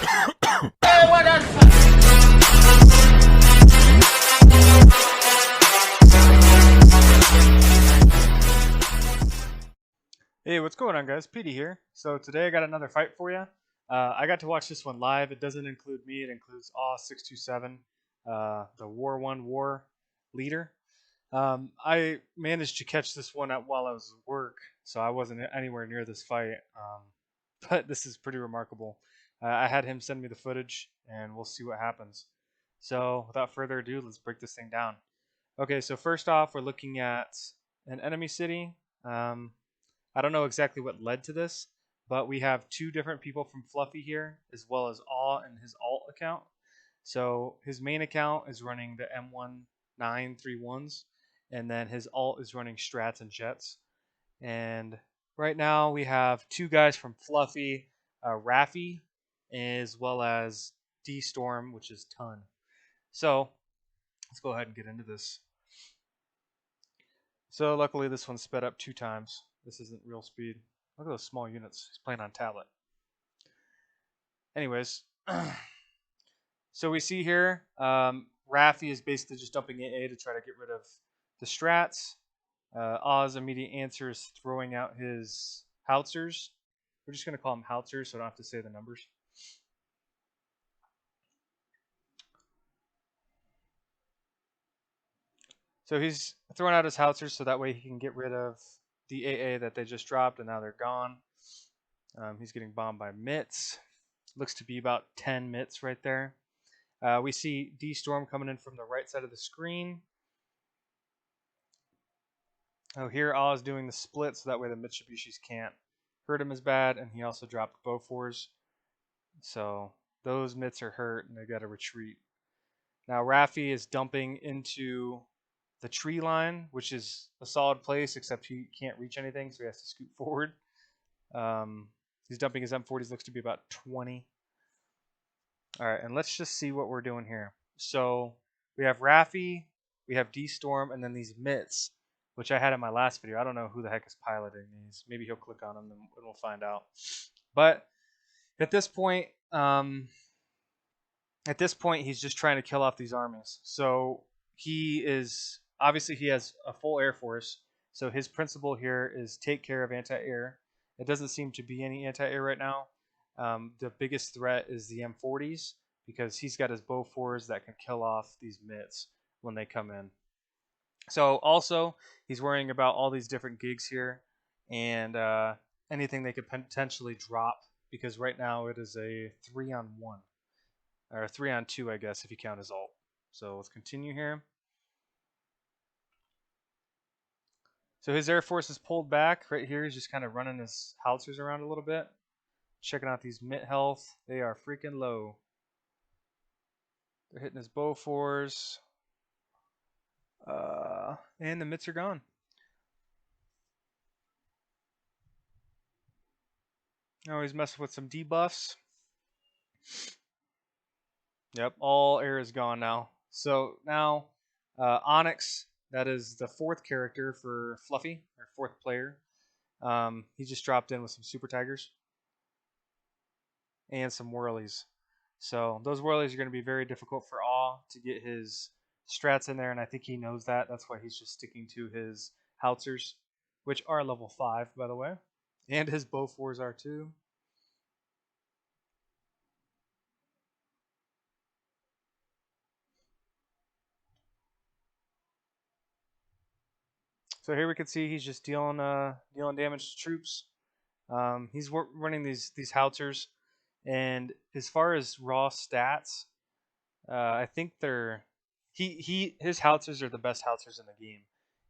Hey, what's going on, guys? Petey here. So today I got another fight for you. I got to watch this one live. It doesn't include me. It includes Aw627, the War leader. I managed to catch this one out while I was at work, so I wasn't anywhere near this fight. But this is pretty remarkable. I had him send me the footage, and we'll see what happens. So without further ado, let's break this thing down. Okay, so first off, we're looking at an enemy city. I don't know exactly what led to this, but we have two different people from Fluffy here, as well as Aw in his alt account. So his main account is running the M1931s, and then his alt is running strats and jets. And right now we have two guys from Fluffy, Raffi, as well as D-Storm, which is Ton. So let's go ahead and get into this. So luckily this one's sped up 2 times. This isn't real speed. Look at those small units. He's playing on tablet. Anyways, so we see here, Raffi is basically just dumping AA to try to get rid of the strats. Aw's immediate answer is throwing out his howitzers. We're just going to call them howitzers so I don't have to say the numbers. So he's throwing out his howitzers so that way he can get rid of the AA that they just dropped, and now they're gone. He's getting bombed by mitts. Looks to be about 10 mitts right there. We see D-Storm coming in from the right side of the screen. Oh, here Aw is doing the split so that way the Mitsubishis can't hurt him as bad, and he also dropped Bofors. So those mitts are hurt, and they got to retreat. Now Raffi is dumping into the tree line, which is a solid place, except he can't reach anything, so he has to scoot forward. He's dumping his M40s, looks to be about 20. All right, and let's just see what we're doing here. So we have Raffi, we have D-Storm, and then these mitts, which I had in my last video. I don't know who the heck is piloting these. Maybe he'll click on them and we'll find out. But at this point, he's just trying to kill off these armies. So he has a full air force. So his principle here is take care of anti-air. It doesn't seem to be any anti-air right now. The biggest threat is the M40s because he's got his Bofors that can kill off these mitts when they come in. So also he's worrying about all these different gigs here and anything they could potentially drop, because right now it is a 3-on-1 or 3-on-2, I guess, if you count his alt. So let's continue here. So his air force is pulled back right here. He's just kind of running his howitzers around a little bit, checking out these mitt health. They are freaking low. They're hitting his Bofors. And the mitts are gone. Oh, he's messing with some debuffs. Yep, all air is gone now. So now Onyx, that is the 4th character for Fluffy, or 4th player. He just dropped in with some Super Tigers and some Whirlies. So those Whirlies are going to be very difficult for Aw to get his strats in there, and I think he knows that. That's why he's just sticking to his howitzers, which are level 5, by the way. And his Bofors are too. So here we can see he's just dealing damage to troops. He's running these howitzers, and as far as raw stats, I think his howitzers are the best howitzers in the game.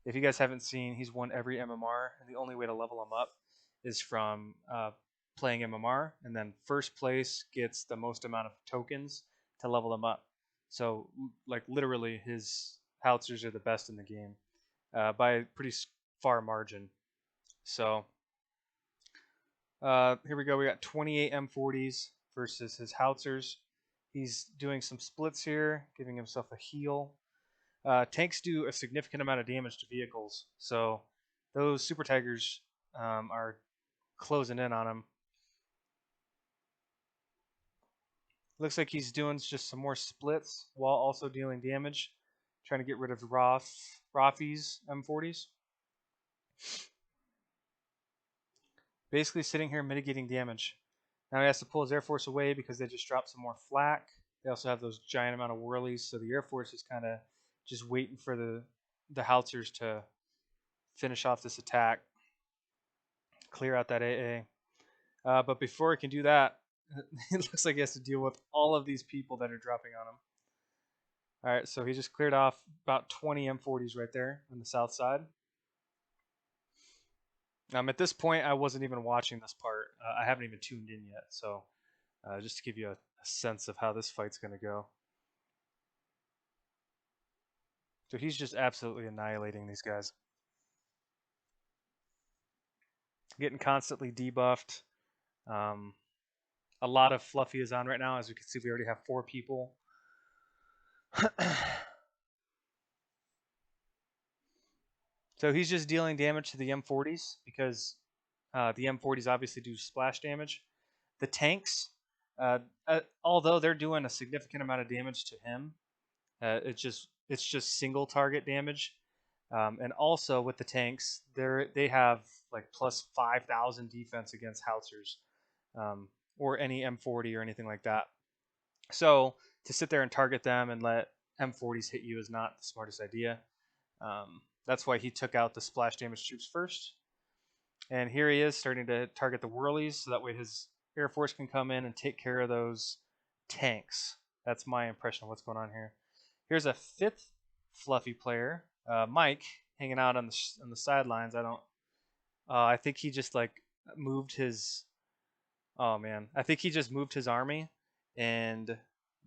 If you guys haven't seen, he's won every MMR, and the only way to level him up is from playing MMR, and then first place gets the most amount of tokens to level him up. So like literally his howitzers are the best in the game by a pretty far margin. So here we go. We got 28 M40s versus his howitzers. He's doing some splits here, giving himself a heal. Tanks do a significant amount of damage to vehicles, so those Super Tigers are closing in on him. Looks like he's doing just some more splits while also dealing damage. Trying to get rid of Rafi's M40s. Basically sitting here mitigating damage. Now he has to pull his Air Force away because they just dropped some more flak. They also have those giant amount of whirlies, so the Air Force is kind of just waiting for the howitzers to finish off this attack, clear out that AA. But before he can do that, it looks like he has to deal with all of these people that are dropping on him. All right, so he just cleared off about 20 M40s right there on the south side. At this point, I wasn't even watching this part. I haven't even tuned in yet, so just to give you a sense of how this fight's going to go. So he's just absolutely annihilating these guys. Getting constantly debuffed. A lot of Fluffy is on right now. As you can see, we already have 4 people. So he's just dealing damage to the M40s because the M40s obviously do splash damage. The tanks, although they're doing a significant amount of damage to him, it's just single target damage. And also with the tanks, they have like plus 5,000 defense against howitzers, or any M40 or anything like that. So to sit there and target them and let M40s hit you is not the smartest idea. That's why he took out the splash damage troops first. And here he is starting to target the whirlies, so that way his Air Force can come in and take care of those tanks. That's my impression of what's going on here. Here's a 5th Fluffy player, Mike, hanging out on the sidelines. I think he just like moved his. Oh man, I think he just moved his army, and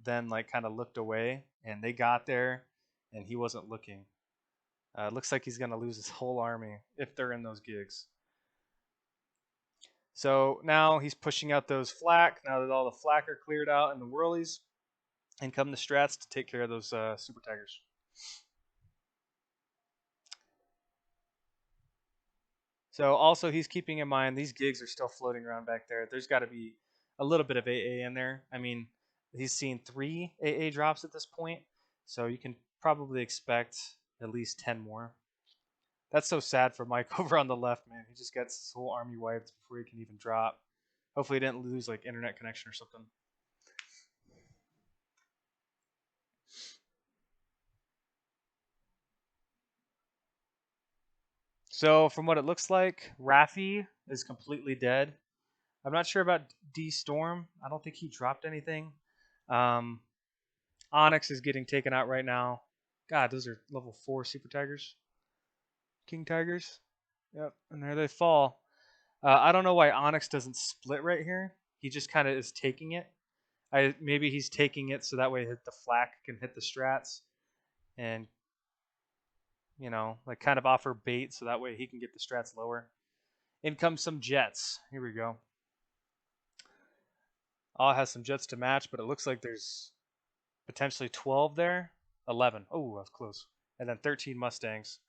then like kind of looked away, and they got there, and he wasn't looking. Looks like he's gonna lose his whole army if they're in those gigs. So now he's pushing out those flak. Now that all the flak are cleared out and the whirlies, and come the strats to take care of those super tigers. So also he's keeping in mind these gigs are still floating around back there. There's got to be a little bit of AA in there. I mean, he's seen 3 AA drops at this point, so you can probably expect at least 10 more. That's so sad for Mike over on the left, man. He just gets his whole army wiped before he can even drop. Hopefully he didn't lose like internet connection or something. So from what it looks like, Rafi is completely dead. I'm not sure about D Storm. I don't think he dropped anything. Onyx is getting taken out right now. God, those are level 4 super tigers. King tigers. Yep, and there they fall. I don't know why Onyx doesn't split right here. He just kind of is taking it. Maybe he's taking it so that way the flak can hit the strats, and like kind of offer bait so that way he can get the strats lower. In comes some jets. Here we go. Aw has some jets to match, but it looks like there's potentially 12 there. 11. Oh, that was close. And then 13 Mustangs.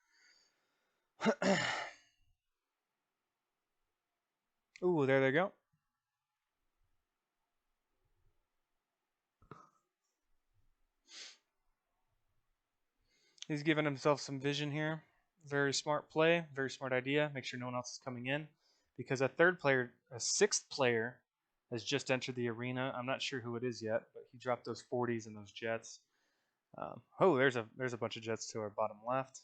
Ooh, there they go. He's giving himself some vision here. Very smart play, very smart idea. Make sure no one else is coming in. Because a 6th player has just entered the arena. I'm not sure who it is yet, but he dropped those 40s and those jets. There's a bunch of jets to our bottom left.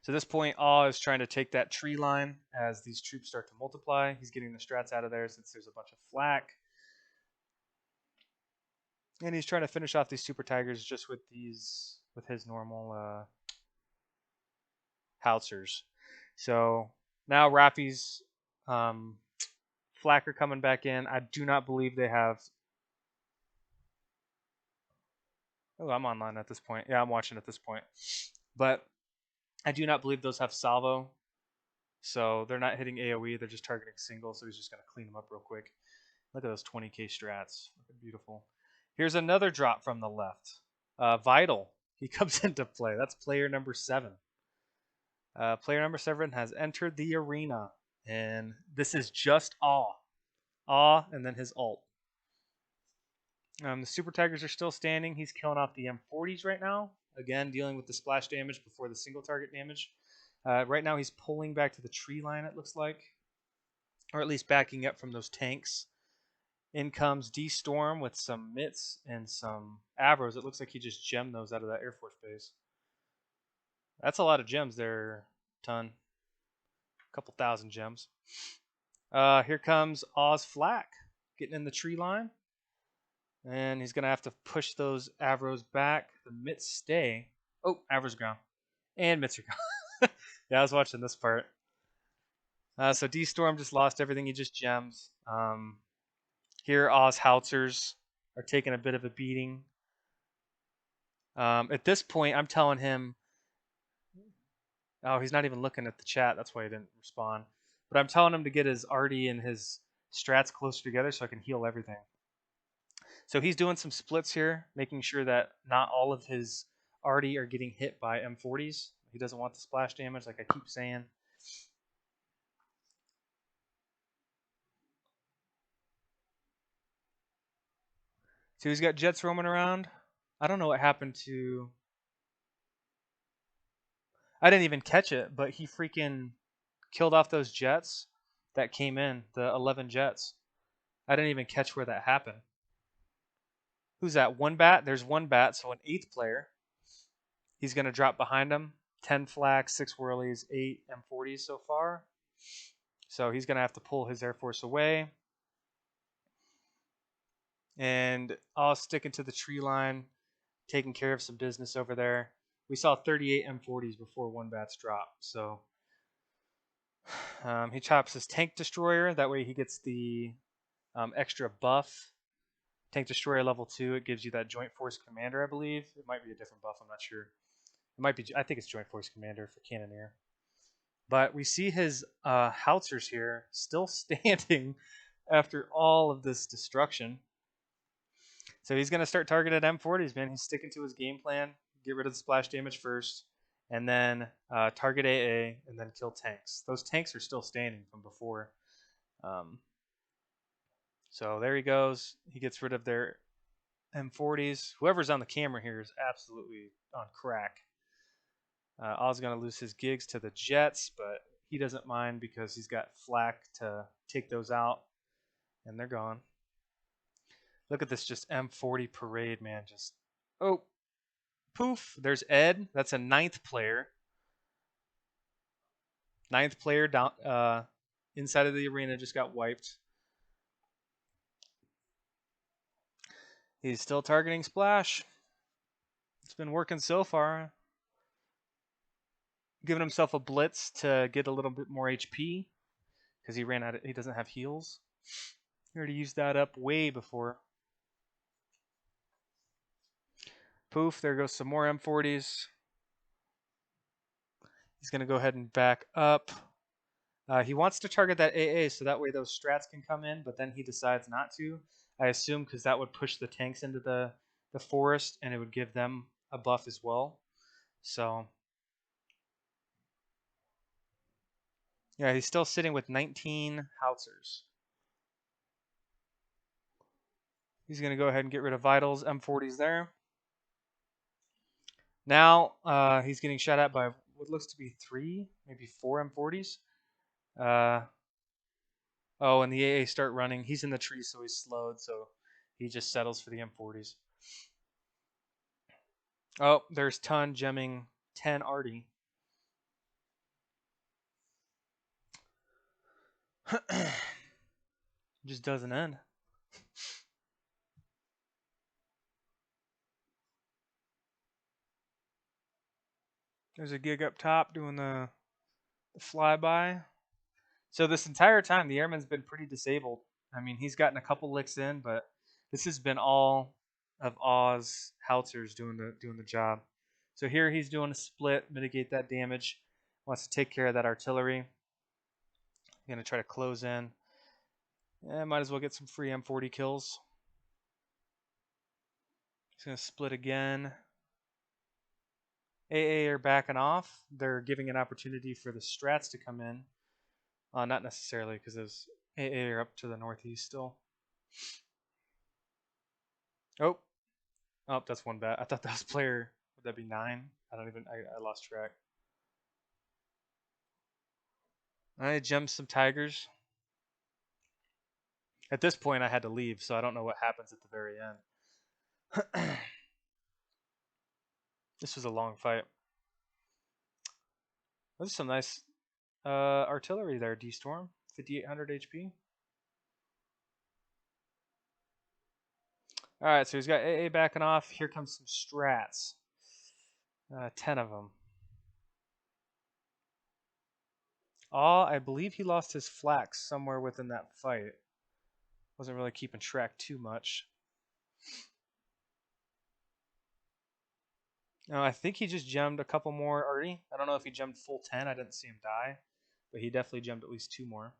So at this point, Aw is trying to take that tree line as these troops start to multiply. He's getting the strats out of there since there's a bunch of flak. And he's trying to finish off these super tigers just with his normal howitzers. So now Rafi's flak are coming back in. I do not believe they have. Oh, I'm online at this point. Yeah, I'm watching at this point. But I do not believe those have salvo. So they're not hitting AoE. They're just targeting single. So he's just going to clean them up real quick. Look at those 20k strats. Beautiful. Here's another drop from the left. Vital. He comes into play. That's player number 7. Player number 7 has entered the arena. And this is just Aw. Aw and then his ult. The Super Tigers are still standing. He's killing off the M40s right now. Again, dealing with the splash damage before the single target damage. Right now, he's pulling back to the tree line, it looks like. Or at least backing up from those tanks. In comes D-Storm with some mitts and some Avros. It looks like he just gemmed those out of that Air Force base. That's a lot of gems there, ton. A couple thousand gems. Here comes Oz Flack getting in the tree line. And he's going to have to push those Avros back. The mitts stay. Oh, Avros ground. And mitts are gone. Yeah, I was watching this part. So D-Storm just lost everything he just gems. Here, Oz Howitzers are taking a bit of a beating. At this point, I'm telling him... Oh, he's not even looking at the chat. That's why he didn't respond. But I'm telling him to get his arty and his strats closer together so I can heal everything. So he's doing some splits here, making sure that not all of his arty are getting hit by M40s. He doesn't want the splash damage, like I keep saying. So he's got jets roaming around. I don't know what happened to... I didn't even catch it, but he freaking killed off those jets that came in, the 11 jets. I didn't even catch where that happened. Who's that? One bat? There's one bat, so an 8th player. He's going to drop behind him. 10 flags, 6 whirlies, 8 M40s so far. So he's going to have to pull his Air Force away. And I'll stick into the tree line, taking care of some business over there. We saw 38 M40s before one bat's drop. So he chops his tank destroyer. That way he gets the extra buff. Tank destroyer level 2. It gives you that Joint Force Commander, I believe. It might be a different buff. I'm not sure. It might be. I think it's Joint Force Commander for Cannoneer. But we see his howitzers here still standing after all of this destruction. So he's going to start targeting M40s, man. He's sticking to his game plan. Get rid of the splash damage first, and then target AA, and then kill tanks. Those tanks are still standing from before. So there he goes. He gets rid of their M40s. Whoever's on the camera here is absolutely on crack. Oz going to lose his gigs to the jets, but he doesn't mind because he's got flak to take those out, and they're gone. Look at this just M40 parade, man. Just, oh, poof. There's Ed. That's a 9th player. 9th player down inside of the arena just got wiped. He's still targeting splash. It's been working so far. Giving himself a blitz to get a little bit more HP because he ran out. He doesn't have heals. He already used that up way before. Poof, there goes some more M40s. He's going to go ahead and back up. He wants to target that AA so that way those strats can come in, but then he decides not to. I assume because that would push the tanks into the forest and it would give them a buff as well. So, yeah, he's still sitting with 19 howitzers. He's going to go ahead and get rid of vitals, M40s there. Now he's getting shot at by what looks to be 3, maybe 4 M40s. Oh, and the AA start running. He's in the tree, so he's slowed, so he just settles for the M40s. Oh, there's Ton gemming 10 arty. Just doesn't end. There's a gig up top doing the flyby. So this entire time, the airman's been pretty disabled. I mean, he's gotten a couple licks in, but this has been all of Oz howitzers doing the job. So here he's doing a split, mitigate that damage. Wants to take care of that artillery. Gonna try to close in. Yeah, might as well get some free M40 kills. He's gonna split again. AA are backing off. They're giving an opportunity for the strats to come in. Not necessarily, because those AA are up to the northeast still. Oh, oh, that's one bat. I thought that was player. Would that be 9? I lost track. I jumped some tigers. At this point, I had to leave, so I don't know what happens at the very end. This was a long fight. There's some nice artillery there, D-Storm. 5,800 HP. Alright, so he's got AA backing off. Here comes some strats. 10 of them. I believe he lost his flax somewhere within that fight. Wasn't really keeping track too much. I think he just gemmed a couple more already. I don't know if he gemmed full 10. I didn't see him die. But he definitely gemmed at least 2 more.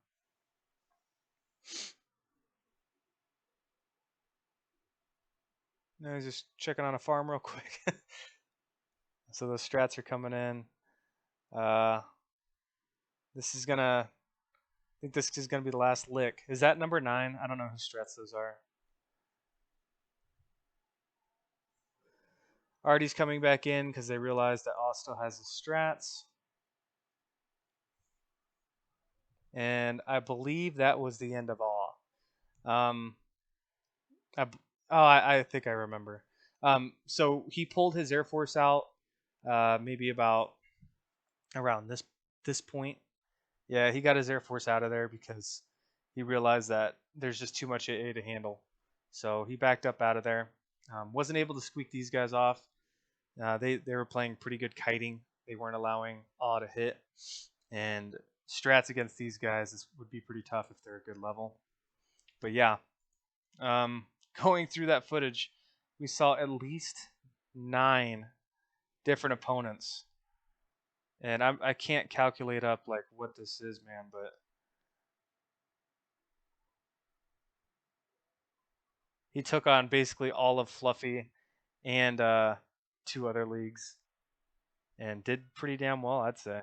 Now he's just checking on a farm real quick. So those strats are coming in. This is gonna. I think this is gonna be the last lick. Is that number 9? I don't know whose strats those are. Artie's coming back in because they realized that Aw still has his strats. And I believe that was the end of Aw. I think I remember. So he pulled his Air Force out maybe about around this point. Yeah, he got his Air Force out of there because he realized that there's just too much AA to handle. So he backed up out of there. Wasn't able to squeak these guys off. They were playing pretty good kiting. They weren't allowing Aw to hit. And strats against these guys would be pretty tough if they're a good level. But yeah, going through that footage, we saw at least 9 different opponents. And I can't calculate up like what this is, man, but he took on basically all of Fluffy and 2 other leagues and did pretty damn well, I'd say.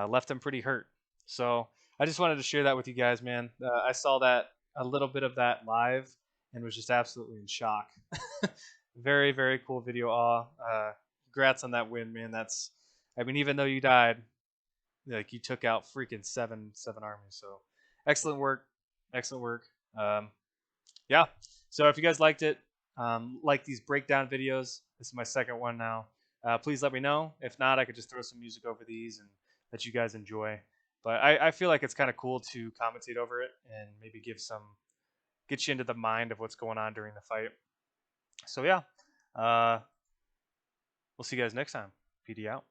Left him pretty hurt. So I just wanted to share that with you guys, man. I saw a little bit of that live and was just absolutely in shock. Very, very cool video, Aw. Congrats on that win, man. Even though you died, like you took out freaking seven armies. So excellent work. Yeah. So if you guys liked it, like these breakdown videos, this is my second one now. Please let me know. If not, I could just throw some music over these and let you guys enjoy. But I feel like it's kind of cool to commentate over it and maybe get you into the mind of what's going on during the fight. So yeah, we'll see you guys next time. PD out.